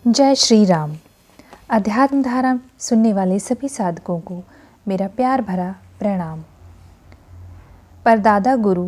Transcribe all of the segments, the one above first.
जय श्री राम। अध्यात्म धारा सुनने वाले सभी साधकों को मेरा प्यार भरा प्रणाम। परदादा गुरु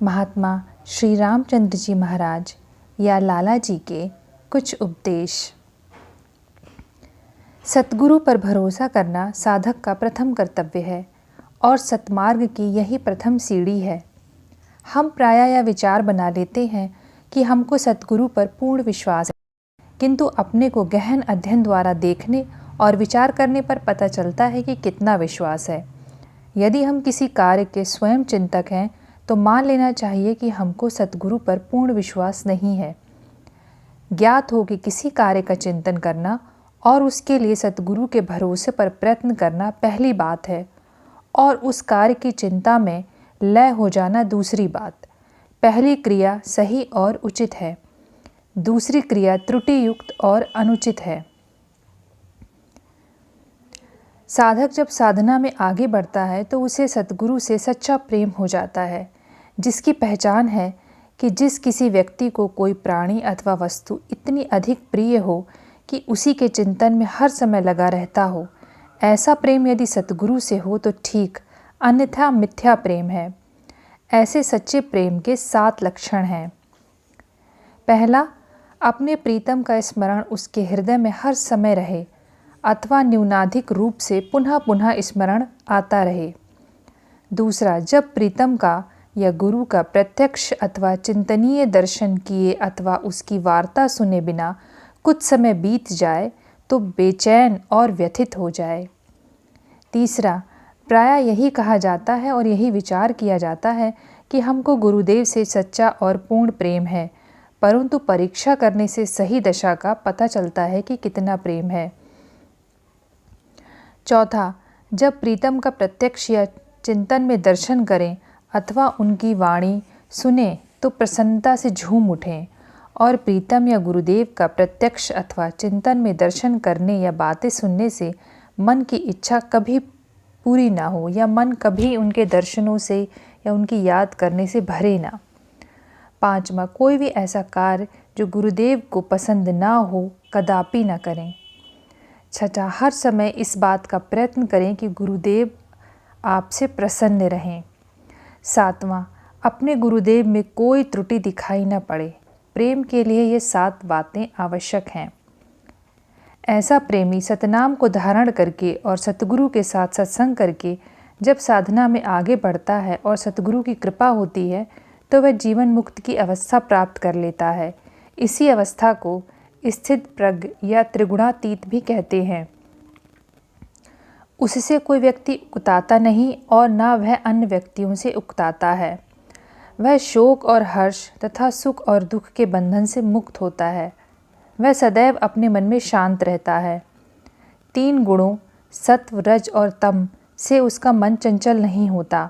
महात्मा श्री रामचंद्र जी महाराज या लाला जी के कुछ उपदेश। सतगुरु पर भरोसा करना साधक का प्रथम कर्तव्य है और सतमार्ग की यही प्रथम सीढ़ी है। हम प्रायः यह विचार बना लेते हैं कि हमको सतगुरु पर पूर्ण विश्वास है, किंतु अपने को गहन अध्ययन द्वारा देखने और विचार करने पर पता चलता है कि कितना विश्वास है। यदि हम किसी कार्य के स्वयं चिंतक हैं तो मान लेना चाहिए कि हमको सतगुरु पर पूर्ण विश्वास नहीं है। ज्ञात हो कि किसी कार्य का चिंतन करना और उसके लिए सतगुरु के भरोसे पर प्रयत्न करना पहली बात है और उस कार्य की चिंता में लय हो जाना दूसरी बात। पहली क्रिया सही और उचित है, दूसरी क्रिया त्रुटि युक्त और अनुचित है। साधक जब साधना में आगे बढ़ता है तो उसे सतगुरु से सच्चा प्रेम हो जाता है, जिसकी पहचान है कि जिस किसी व्यक्ति को कोई प्राणी अथवा वस्तु इतनी अधिक प्रिय हो कि उसी के चिंतन में हर समय लगा रहता हो, ऐसा प्रेम यदि सतगुरु से हो तो ठीक, अन्यथा मिथ्या प्रेम है। ऐसे सच्चे प्रेम के 7 लक्षण हैं। पहला, अपने प्रीतम का स्मरण उसके हृदय में हर समय रहे अथवा न्यूनाधिक रूप से पुनः पुनः स्मरण आता रहे। दूसरा, जब प्रीतम का या गुरु का प्रत्यक्ष अथवा चिंतनीय दर्शन किए अथवा उसकी वार्ता सुने बिना कुछ समय बीत जाए तो बेचैन और व्यथित हो जाए। तीसरा, प्रायः यही कहा जाता है और यही विचार किया जाता है कि हमको गुरुदेव से सच्चा और पूर्ण प्रेम है, परंतु परीक्षा करने से सही दशा का पता चलता है कि कितना प्रेम है। चौथा, जब प्रीतम का प्रत्यक्ष या चिंतन में दर्शन करें अथवा उनकी वाणी सुने तो प्रसन्नता से झूम उठें और प्रीतम या गुरुदेव का प्रत्यक्ष अथवा चिंतन में दर्शन करने या बातें सुनने से मन की इच्छा कभी पूरी ना हो या मन कभी उनके दर्शनों से या उनकी याद करने से भरे ना। पांचवा, कोई भी ऐसा कार्य जो गुरुदेव को पसंद ना हो कदापि ना करें। छठा, हर समय इस बात का प्रयत्न करें कि गुरुदेव आपसे प्रसन्न रहें। सातवां, अपने गुरुदेव में कोई त्रुटि दिखाई न पड़े। प्रेम के लिए ये 7 बातें आवश्यक हैं। ऐसा प्रेमी सतनाम को धारण करके और सतगुरु के साथ सत्संग करके जब साधना में आगे बढ़ता है और सतगुरु की कृपा होती है तो वह जीवन मुक्त की अवस्था प्राप्त कर लेता है। इसी अवस्था को स्थित प्रज्ञ या त्रिगुणातीत भी कहते हैं। उससे कोई व्यक्ति उकताता नहीं और ना वह अन्य व्यक्तियों से उकताता है। वह शोक और हर्ष तथा सुख और दुख के बंधन से मुक्त होता है। वह सदैव अपने मन में शांत रहता है। 3 गुणों सत्व, रज और तम से उसका मन चंचल नहीं होता।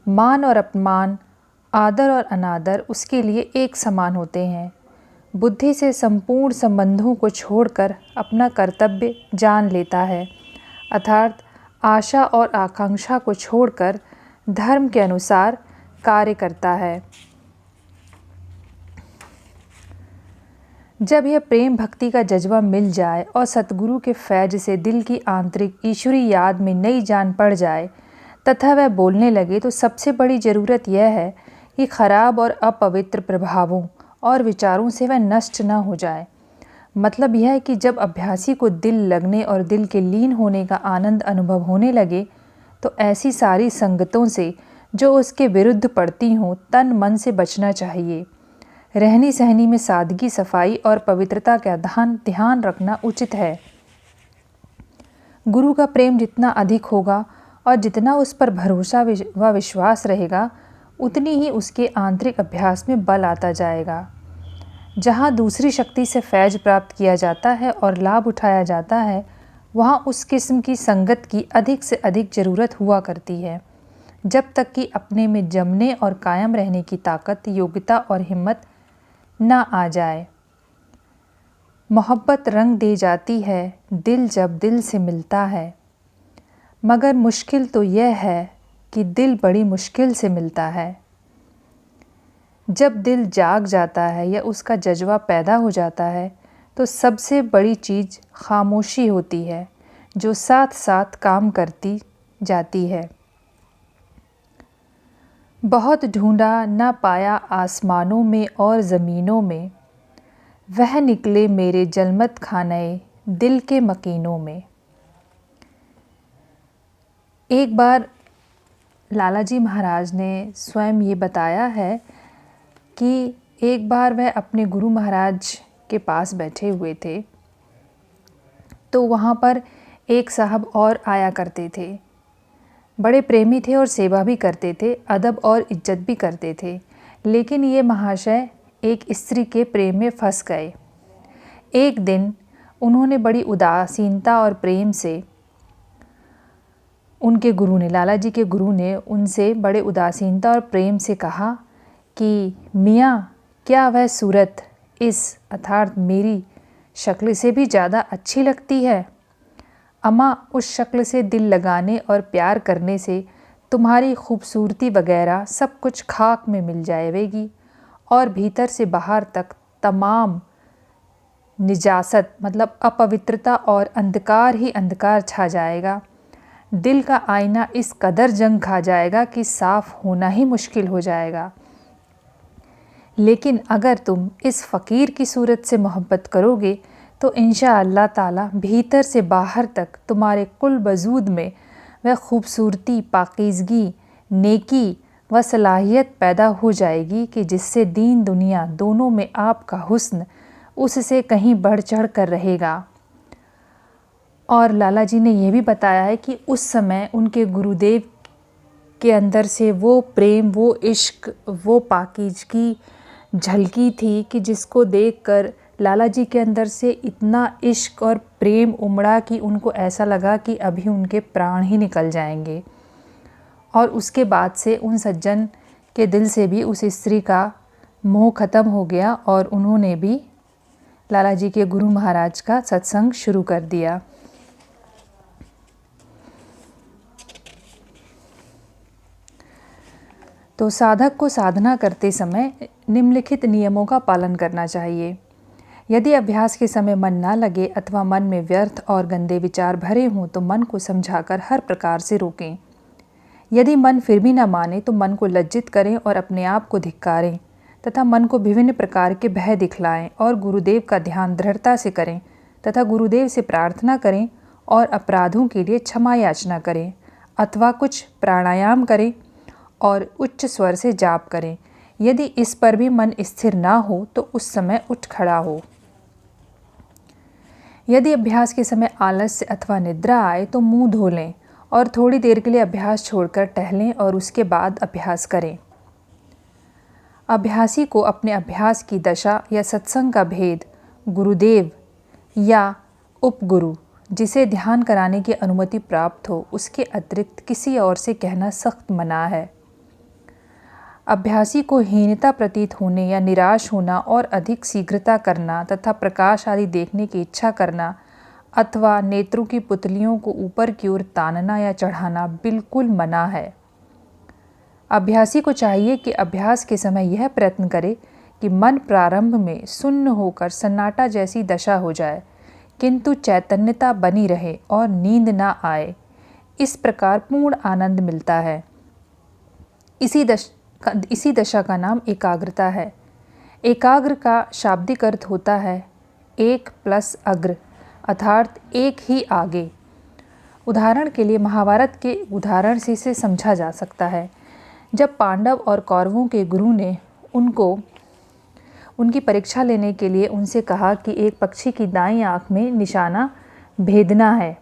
मान और अपमान, आदर और अनादर उसके लिए एक समान होते हैं। बुद्धि से संपूर्ण संबंधों को छोड़कर अपना कर्तव्य जान लेता है, अर्थात आशा और आकांक्षा को छोड़कर धर्म के अनुसार कार्य करता है। जब यह प्रेम भक्ति का जज्बा मिल जाए और सतगुरु के फैज से दिल की आंतरिक ईश्वरी याद में नई जान पड़ जाए तथा वह बोलने लगे तो सबसे बड़ी ज़रूरत यह है कि खराब और अपवित्र प्रभावों और विचारों से वह नष्ट न हो जाए। मतलब यह है कि जब अभ्यासी को दिल लगने और दिल के लीन होने का आनंद अनुभव होने लगे तो ऐसी सारी संगतों से जो उसके विरुद्ध पड़ती हों तन मन से बचना चाहिए। रहनी सहनी में सादगी, सफाई और पवित्रता का ध्यान रखना उचित है। गुरु का प्रेम जितना अधिक होगा और जितना उस पर भरोसा व विश्वास रहेगा उतनी ही उसके आंतरिक अभ्यास में बल आता जाएगा। जहाँ दूसरी शक्ति से फैज प्राप्त किया जाता है और लाभ उठाया जाता है, वहाँ उस किस्म की संगत की अधिक से अधिक ज़रूरत हुआ करती है, जब तक कि अपने में जमने और कायम रहने की ताकत, योग्यता और हिम्मत न आ जाए। मोहब्बत रंग दे जाती है दिल जब दिल से मिलता है, मगर मुश्किल तो यह है कि दिल बड़ी मुश्किल से मिलता है। जब दिल जाग जाता है या उसका जज्बा पैदा हो जाता है तो सबसे बड़ी चीज़ खामोशी होती है, जो साथ साथ काम करती जाती है। बहुत ढूंढा ना पाया आसमानों में और ज़मीनों में, वह निकले मेरे जलमत खाने दिल के मकीनों में। एक बार लाला जी महाराज ने स्वयं ये बताया है कि एक बार वह अपने गुरु महाराज के पास बैठे हुए थे, तो वहाँ पर एक साहब और आया करते थे। बड़े प्रेमी थे और सेवा भी करते थे, अदब और इज्जत भी करते थे। लेकिन ये महाशय एक स्त्री के प्रेम में फंस गए। एक दिन उन्होंने बड़ी उदासीनता और प्रेम से, उनके गुरु ने, लाला जी के गुरु ने उनसे बड़े उदासीनता और प्रेम से कहा कि मियाँ, क्या वह सूरत इस अर्थात मेरी शक्ल से भी ज़्यादा अच्छी लगती है? अम्मा, उस शक्ल से दिल लगाने और प्यार करने से तुम्हारी खूबसूरती वगैरह सब कुछ खाक में मिल जाएगी और भीतर से बाहर तक तमाम निजासत मतलब अपवित्रता और अंधकार ही अंधकार छा जाएगा। दिल का आईना इस कदर जंग खा जाएगा कि साफ़ होना ही मुश्किल हो जाएगा। लेकिन अगर तुम इस फ़कीर की सूरत से मोहब्बत करोगे तो इंशाअल्लाह ताला भीतर से बाहर तक तुम्हारे कुल वजूद में वह खूबसूरती, पाकीज़गी, नेकी व सलाहियत पैदा हो जाएगी कि जिससे दीन दुनिया दोनों में आपका हुस्न उससे कहीं बढ़ चढ़ कर रहेगा। और लाला जी ने यह भी बताया है कि उस समय उनके गुरुदेव के अंदर से वो प्रेम, वो इश्क, वो पाकीज़गी झलकी थी कि जिसको देखकर लाला जी के अंदर से इतना इश्क और प्रेम उमड़ा कि उनको ऐसा लगा कि अभी उनके प्राण ही निकल जाएंगे। और उसके बाद से उन सज्जन के दिल से भी उस स्त्री का मोह ख़त्म हो गया और उन्होंने भी लाला जी के गुरु महाराज का सत्संग शुरू कर दिया। तो साधक को साधना करते समय निम्नलिखित नियमों का पालन करना चाहिए। यदि अभ्यास के समय मन ना लगे अथवा मन में व्यर्थ और गंदे विचार भरे हों तो मन को समझाकर हर प्रकार से रोकें। यदि मन फिर भी न माने तो मन को लज्जित करें और अपने आप को धिक्कारें तथा मन को विभिन्न प्रकार के भय दिखलाएं और गुरुदेव का ध्यान दृढ़ता से करें तथा गुरुदेव से प्रार्थना करें और अपराधों के लिए क्षमा याचना करें अथवा कुछ प्राणायाम करें और उच्च स्वर से जाप करें। यदि इस पर भी मन स्थिर ना हो तो उस समय उठ खड़ा हो। यदि अभ्यास के समय आलस्य अथवा निद्रा आए तो मुंह धो लें और थोड़ी देर के लिए अभ्यास छोड़कर टहलें और उसके बाद अभ्यास करें। अभ्यासी को अपने अभ्यास की दशा या सत्संग का भेद गुरुदेव या उपगुरु जिसे ध्यान कराने की अनुमति प्राप्त हो उसके अतिरिक्त किसी और से कहना सख्त मना है। अभ्यासी को हीनता प्रतीत होने या निराश होना और अधिक शीघ्रता करना तथा प्रकाश आदि देखने की इच्छा करना अथवा नेत्रों की पुतलियों को ऊपर की ओर तानना या चढ़ाना बिल्कुल मना है। अभ्यासी को चाहिए कि अभ्यास के समय यह प्रयत्न करे कि मन प्रारंभ में सुन्न होकर सन्नाटा जैसी दशा हो जाए किंतु चैतन्यता बनी रहे और नींद ना आए। इस प्रकार पूर्ण आनंद मिलता है। इसी दशा का नाम एकाग्रता है। एकाग्र का शाब्दिक अर्थ होता है एक प्लस अग्र अर्थात एक ही आगे। उदाहरण के लिए महाभारत के उदाहरण से इसे समझा जा सकता है। जब पांडव और कौरवों के गुरु ने उनकी परीक्षा लेने के लिए उनसे कहा कि एक पक्षी की दाईं आँख में निशाना भेदना है,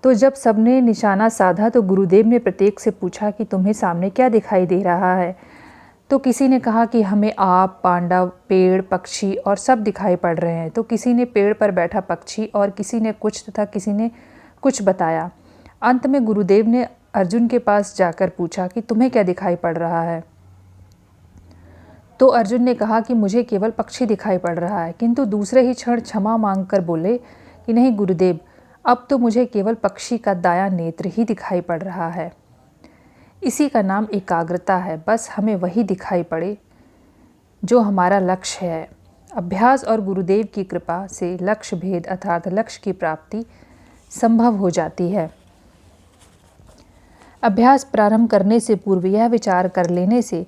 तो जब सबने निशाना साधा तो गुरुदेव ने प्रत्येक से पूछा कि तुम्हें सामने क्या दिखाई दे रहा है। तो किसी ने कहा कि हमें आप, पांडव, पेड़, पक्षी और सब दिखाई पड़ रहे हैं। तो किसी ने पेड़ पर बैठा पक्षी और किसी ने कुछ तथा किसी ने कुछ बताया। अंत में गुरुदेव ने अर्जुन के पास जाकर पूछा कि तुम्हें क्या दिखाई पड़ रहा है। तो अर्जुन ने कहा कि मुझे केवल पक्षी दिखाई पड़ रहा है, किंतु दूसरे ही क्षण क्षमा मांगकर बोले कि नहीं गुरुदेव, अब तो मुझे केवल पक्षी का दायां नेत्र ही दिखाई पड़ रहा है। इसी का नाम एकाग्रता है। बस हमें वही दिखाई पड़े जो हमारा लक्ष्य है। अभ्यास और गुरुदेव की कृपा से लक्ष्य भेद अर्थात लक्ष्य की प्राप्ति संभव हो जाती है। अभ्यास प्रारंभ करने से पूर्व यह विचार कर लेने से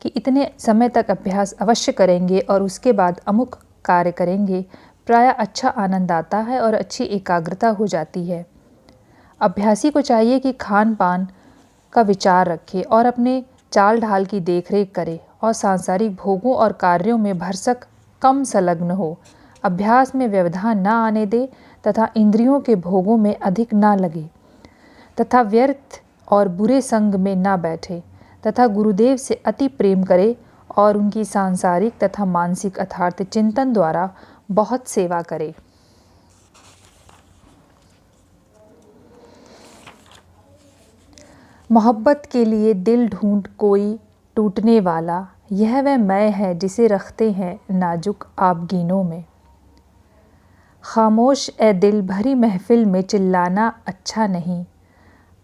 कि इतने समय तक अभ्यास अवश्य करेंगे और उसके बाद अमुक कार्य करेंगे, प्रायः अच्छा आनंद आता है और अच्छी एकाग्रता हो जाती है। अभ्यासी को चाहिए कि खान पान का विचार रखे और अपने चाल ढाल की देखरेख करे और सांसारिक भोगों और कार्यों में भरसक कम संलग्न हो। अभ्यास में व्यवधान न आने दे तथा इंद्रियों के भोगों में अधिक न लगे तथा व्यर्थ और बुरे संग में न बैठे तथा गुरुदेव से अति प्रेम करे और उनकी सांसारिक तथा मानसिक अर्थात चिंतन द्वारा बहुत सेवा करे। मोहब्बत के लिए दिल ढूंढ कोई टूटने वाला, यह वह मैं है जिसे रखते हैं नाजुक आबगीनों में। खामोश ए दिल भरी महफिल में चिल्लाना अच्छा नहीं,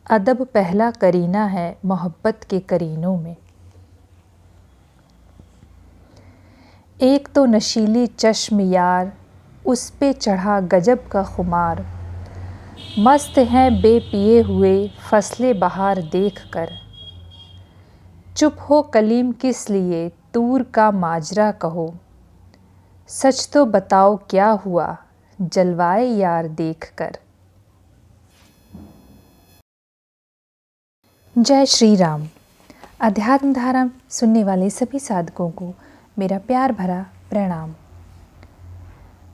अदब पहला करीना है मोहब्बत के करीनों में। एक तो नशीली चश्म यार, उस पे चढ़ा गजब का खुमार, मस्त हैं बेपिए हुए फसले बहार देख कर। चुप हो कलीम किस लिए तूर का माजरा कहो, सच तो बताओ क्या हुआ जलवाए यार देख कर। जय श्री राम। अध्यात्म धारा सुनने वाले सभी साधकों को मेरा प्यार भरा प्रणाम।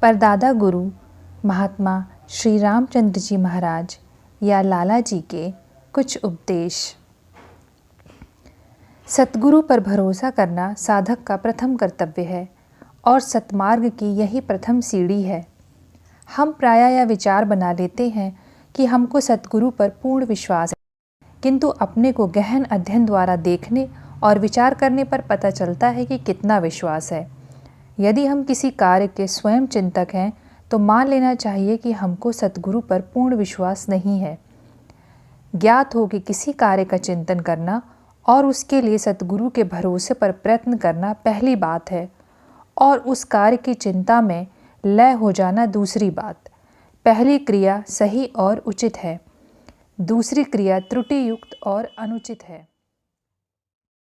परदादा गुरु महात्मा श्री रामचंद्र जी महाराज या लाला जी के कुछ उपदेश। सतगुरु पर भरोसा करना साधक का प्रथम कर्तव्य है और सतमार्ग की यही प्रथम सीढ़ी है। हम प्रायः यह विचार बना लेते हैं कि हमको सतगुरु पर पूर्ण विश्वास है, किंतु अपने को गहन अध्ययन द्वारा देखने और विचार करने पर पता चलता है कि कितना विश्वास है। यदि हम किसी कार्य के स्वयं चिंतक हैं तो मान लेना चाहिए कि हमको सतगुरु पर पूर्ण विश्वास नहीं है। ज्ञात हो कि किसी कार्य का चिंतन करना और उसके लिए सतगुरु के भरोसे पर प्रयत्न करना पहली बात है और उस कार्य की चिंता में लय हो जाना दूसरी बात। पहली क्रिया सही और उचित है, दूसरी क्रिया त्रुटि युक्त और अनुचित है।